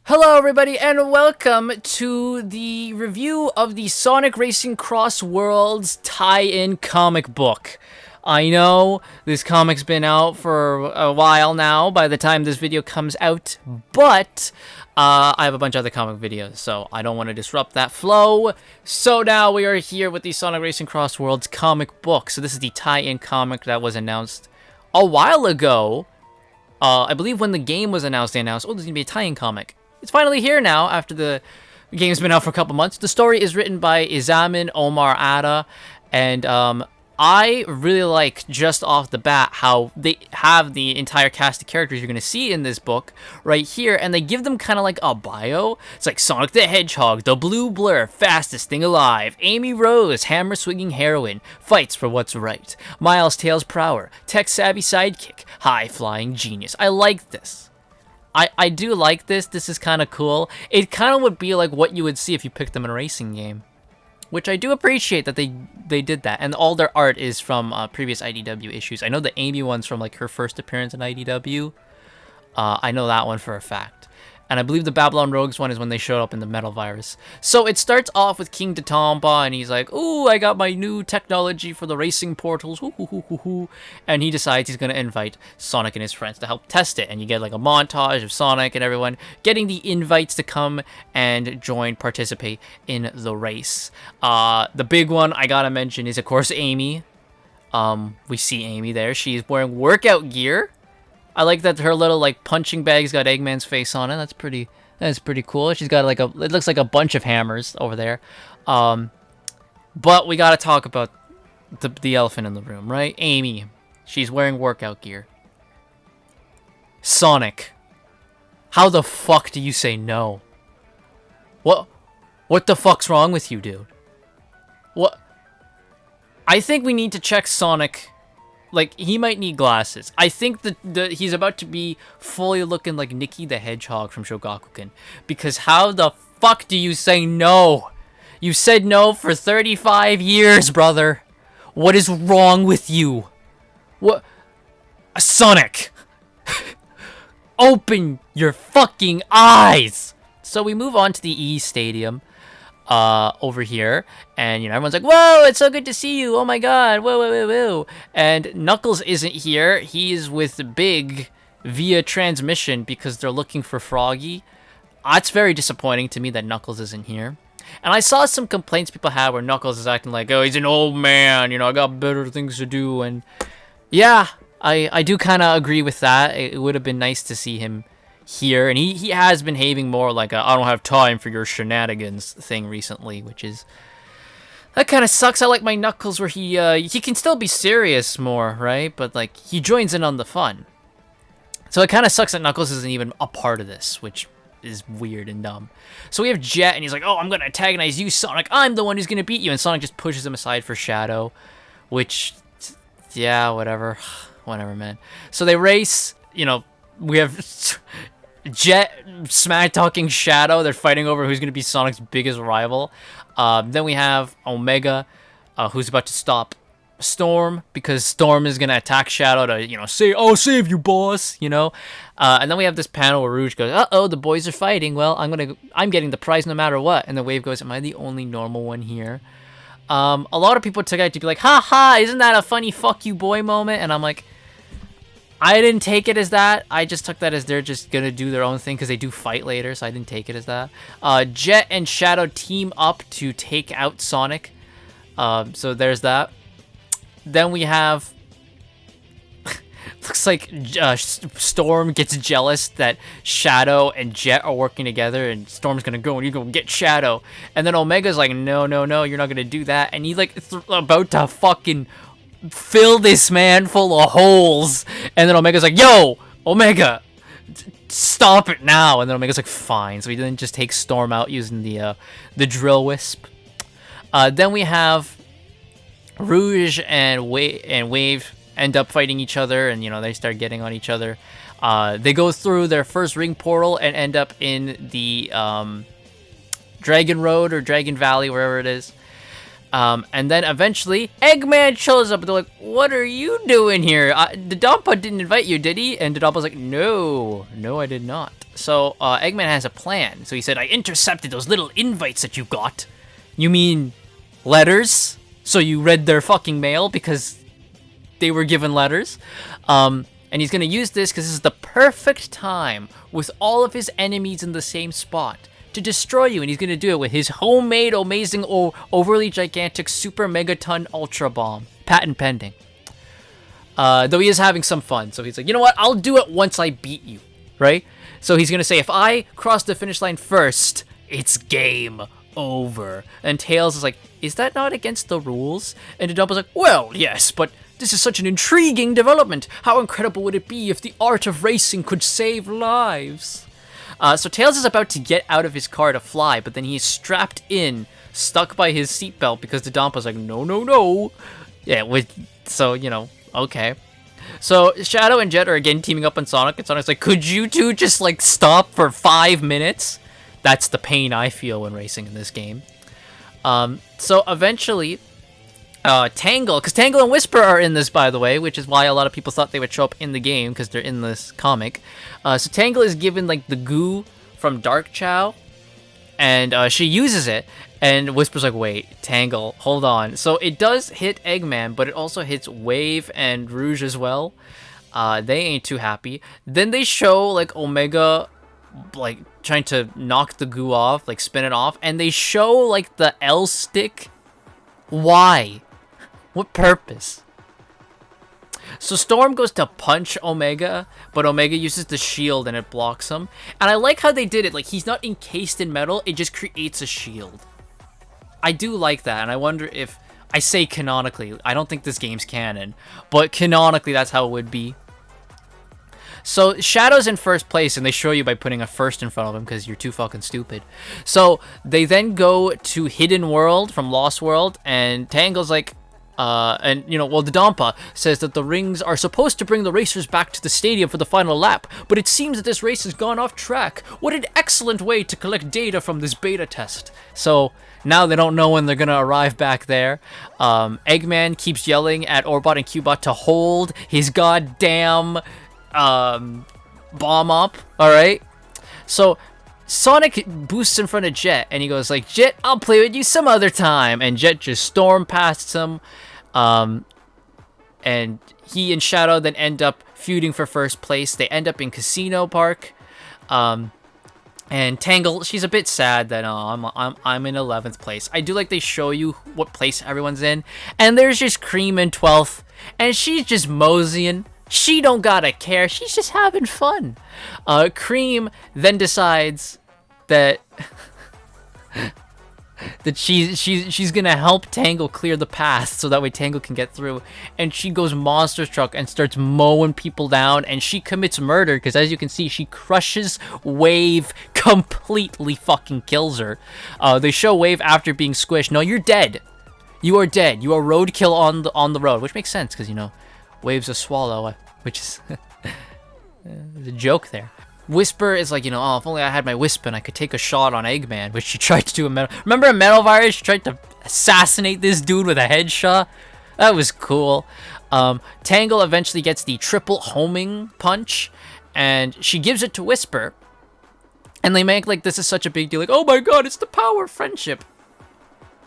Hello everybody and welcome to the review of the Sonic Racing Crossworlds tie-in comic book. I know this comic's been out for a while now by the time this video comes out, but I have a bunch of other comic videos, so I don't want to disrupt that flow. So now we are here with the Sonic Racing Crossworlds comic book. So this is the tie-in comic that was announced a while ago. I believe when the game was announced, they announced, oh, there's going to be a tie-in comic. It's finally here now after the game's been out for a couple months. The story is written by Izamin Omar Ada, and I really like, just off the bat, how they have the entire cast of characters you're going to see in this book right here, and they give them kind of like a bio. It's like Sonic the Hedgehog, the Blue Blur, fastest thing alive, Amy Rose, hammer-swinging heroine, fights for what's right, Miles Tails Prower, tech-savvy sidekick, high-flying genius. I like this. I do like this. This is kind of cool. It kind of would be like what you would see if you picked them in a racing game, which I do appreciate that they did that. And all their art is from previous IDW issues. I know the Amy one's from like her first appearance in IDW. I know that one for a fact. And I believe the Babylon Rogues one is when they showed up in the Metal Virus. So it starts off with King Tatomba, and he's like, ooh, I got my new technology for the racing portals, hoo, hoo, hoo, hoo, hoo. And he decides he's going to invite Sonic and his friends to help test it. And you get like a montage of Sonic and everyone getting the invites to come and participate in the race. The big one I gotta mention is, of course, Amy. We see Amy there. She's wearing workout gear. I like that her little like punching bag's got Eggman's face on it. That's pretty cool. She's got like it looks like a bunch of hammers over there. But we gotta talk about the elephant in the room, right? Amy. She's wearing workout gear. Sonic. How the fuck do you say no? What the fuck's wrong with you, dude? What? I think we need to check Sonic. Like, he might need glasses. I think that he's about to be fully looking like Nicky the Hedgehog from Shogakukan. Because how the fuck do you say no? You said no for 35 years, brother. What is wrong with you? What? Sonic! Open your fucking eyes! So we move on to the E Stadium. Over here, and everyone's like, whoa, it's so good to see you, oh my god, whoa, whoa, whoa, whoa. And Knuckles isn't here. He's with Big via transmission because they're looking for Froggy. It's very disappointing to me that Knuckles isn't here. And I saw some complaints people had where Knuckles is acting like, oh, he's an old man, I got better things to do. And yeah, I do kind of agree with that. It would have been nice to see him here, and he has been behaving more like a I don't have time for your shenanigans thing recently, which is, that kind of sucks. I like my Knuckles where he can still be serious more, right? But like, he joins in on the fun. So it kind of sucks that Knuckles isn't even a part of this, which is weird and dumb. So we have Jet, and he's like, oh, I'm gonna antagonize you, Sonic, I'm the one who's gonna beat you. And Sonic just pushes him aside for Shadow, which, yeah, whatever, man. So they race. We have Jet smack-talking Shadow. They're fighting over who's going to be Sonic's biggest rival. Then we have Omega, who's about to stop Storm, because Storm is going to attack Shadow to, say, "I'll save you, boss," And then we have this panel where Rouge goes, uh-oh, the boys are fighting. Well, I'm getting the prize no matter what. And the Wave goes, am I the only normal one here? A lot of people took it to be like, ha ha, isn't that a funny fuck you boy moment? And I'm like, I didn't take it as that. I just took that as they're just gonna do their own thing because they do fight later, so I didn't take it as that. Jet and Shadow team up to take out Sonic. So there's that. Then we have... looks like Storm gets jealous that Shadow and Jet are working together, and Storm's gonna go and you go get Shadow. And then Omega's like, no, you're not gonna do that. And he's like about to fucking fill this man full of holes, and then Omega's like, yo, Omega, stop it now. And then Omega's like, fine. So he then just takes Storm out using the drill wisp. Then we have Rouge and Wave end up fighting each other, and they start getting on each other. They go through their first ring portal and end up in the Dragon Road or Dragon Valley, wherever it is. And then eventually Eggman shows up, and they're like, what are you doing here? Dodonpa didn't invite you, did he? And Dodonpa's like, no, I did not. So Eggman has a plan. So he said, I intercepted those little invites that you got. You mean letters? So you read their fucking mail because they were given letters? And he's going to use this because this is the perfect time with all of his enemies in the same spot to destroy you. And he's going to do it with his homemade, amazing, overly gigantic super megaton ultra bomb. Patent pending. Though he is having some fun. So he's like, you know what? I'll do it once I beat you. Right? So he's going to say, if I cross the finish line first, it's game over. And Tails is like, is that not against the rules? And Dodonpa's like, well, yes, but this is such an intriguing development. How incredible would it be if the art of racing could save lives? So Tails is about to get out of his car to fly, but then he's strapped in, stuck by his seatbelt because Dodonpa's like, no, no, no. Yeah, so, you know, okay. So Shadow and Jet are again teaming up on Sonic, and Sonic's like, could you two just, like, stop for 5 minutes? That's the pain I feel when racing in this game. So eventually, Tangle, because Tangle and Whisper are in this, by the way, which is why a lot of people thought they would show up in the game, because they're in this comic. So Tangle is given, like, the goo from Dark Chow, and she uses it, and Whisper's like, wait, Tangle, hold on. So it does hit Eggman, but it also hits Wave and Rouge as well. They ain't too happy. Then they show, like, Omega, like, trying to knock the goo off, like, spin it off, and they show, like, the L stick. Why? What purpose? So Storm goes to punch Omega, but Omega uses the shield and it blocks him. And I like how they did it. Like, he's not encased in metal, it just creates a shield. I do like that, and I wonder if... I say canonically, I don't think this game's canon, but canonically that's how it would be. So Shadow's in first place, and they show you by putting a first in front of him because you're too fucking stupid. So they then go to Hidden World from Lost World, and Tangle's like, and, you know, well, Dodonpa says that the rings are supposed to bring the racers back to the stadium for the final lap, but it seems that this race has gone off track. What an excellent way to collect data from this beta test. So now they don't know when they're gonna arrive back there. Eggman keeps yelling at Orbot and Cubot to hold his goddamn bomb up. All right, so Sonic boosts in front of Jet, and he goes like, Jet, I'll play with you some other time. And Jet just storm past him. And he and Shadow then end up feuding for first place. They end up in Casino Park. And Tangle, she's a bit sad that I'm in 11th place. I do like they show you what place everyone's in. And there's just Cream in 12th. And she's just moseying. She don't gotta care. She's just having fun. Cream then decides that that she's gonna help Tangle clear the path so that way Tangle can get through. And she goes monster truck and starts mowing people down, and she commits murder because, as you can see, she crushes Wave, completely fucking kills her. They show Wave after being squished. No, you're dead. You are dead. You are roadkill on the road, which makes sense because, you know, Wave's a swallow, which is there's a joke there. Whisper is like, you know, oh, if only I had my Wisp and I could take a shot on Eggman, which she tried to do in Metal... Remember in Metal Virus, she tried to assassinate this dude with a headshot? That was cool. Tangle eventually gets the triple homing punch, and she gives it to Whisper. And they make, like, this is such a big deal. Like, oh my god, it's the power of friendship.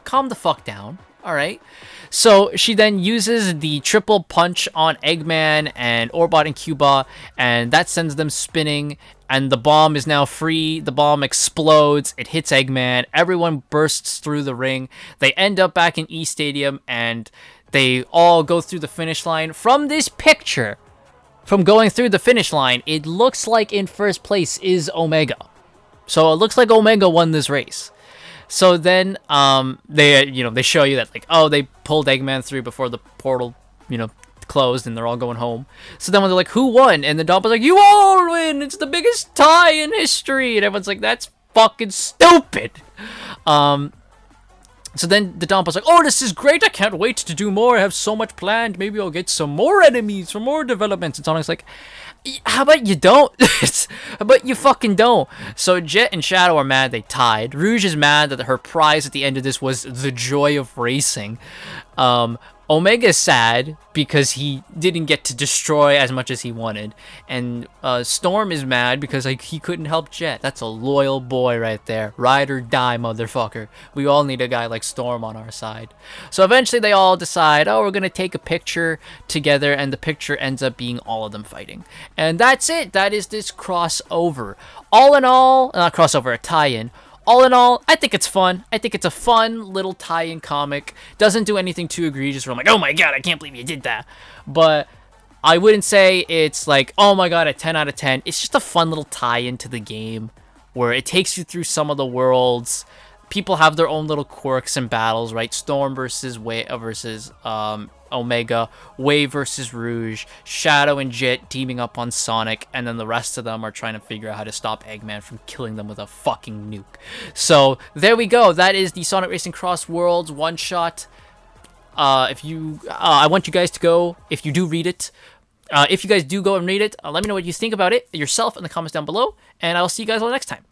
Calm the fuck down. Alright. So she then uses the triple punch on Eggman and Orbot and Cuba, and that sends them spinning, and the bomb is now free. The bomb explodes, it hits Eggman, everyone bursts through the ring. They end up back in E Stadium, and they all go through the finish line. From this picture, from going through the finish line, it looks like in first place is Omega. So it looks like Omega won this race. So then, they show you that, like, oh, they pulled Eggman through before the portal, closed, and they're all going home. So then when they're like, who won? And the Dodonpa's like, you all win! It's the biggest tie in history! And everyone's like, that's fucking stupid! So then the Dodonpa's like, oh, this is great! I can't wait to do more! I have so much planned! Maybe I'll get some more enemies for more developments! And Sonic's like, how about you don't? How about you fucking don't? So Jet and Shadow are mad they tied. Rouge is mad that her prize at the end of this was the joy of racing. Omega's sad because he didn't get to destroy as much as he wanted, and Storm is mad because like he couldn't help Jet. That's a loyal boy right there, ride or die, motherfucker. We all need a guy like Storm on our side. So eventually they all decide, oh, we're gonna take a picture together, and the picture ends up being all of them fighting, and that's it. That is this crossover. All in all, not crossover, a tie-in. All in all, I think it's fun. I think it's a fun little tie-in comic. Doesn't do anything too egregious where I'm like, oh my god, I can't believe you did that. But I wouldn't say it's like, oh my god, a 10 out of 10. It's just a fun little tie-in to the game where it takes you through some of the worlds. People have their own little quirks and battles, right? Storm versus Omega, Wave versus Rouge, Shadow and Jet teaming up on Sonic, and then the rest of them are trying to figure out how to stop Eggman from killing them with a fucking nuke. So there we go. That is the Sonic Racing Cross Worlds one shot. I want you guys to go, if you do read it, if you guys do go and read it, let me know what you think about it yourself in the comments down below, and I'll see you guys all next time.